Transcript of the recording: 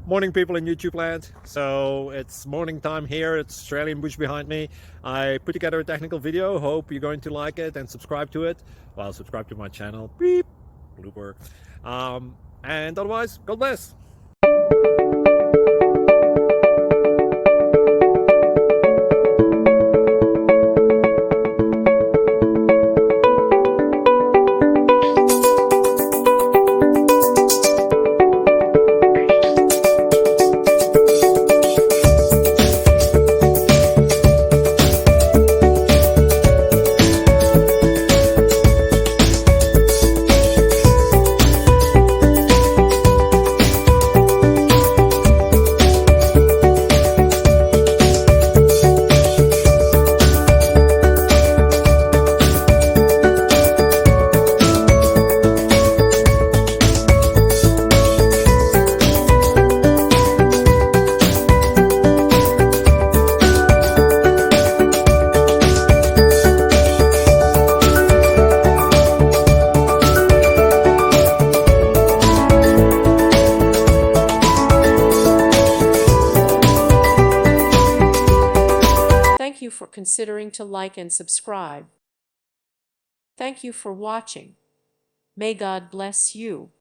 Morning, people in YouTube land. So it's morning time here. It's Australian bush behind me. I put together a technical video. Hope you're going to like it and subscribe to it. Well, subscribe to my channel. Beep. Blooper. And otherwise, God bless. Thank you for considering to like and subscribe. Thank you for watching. May God bless you.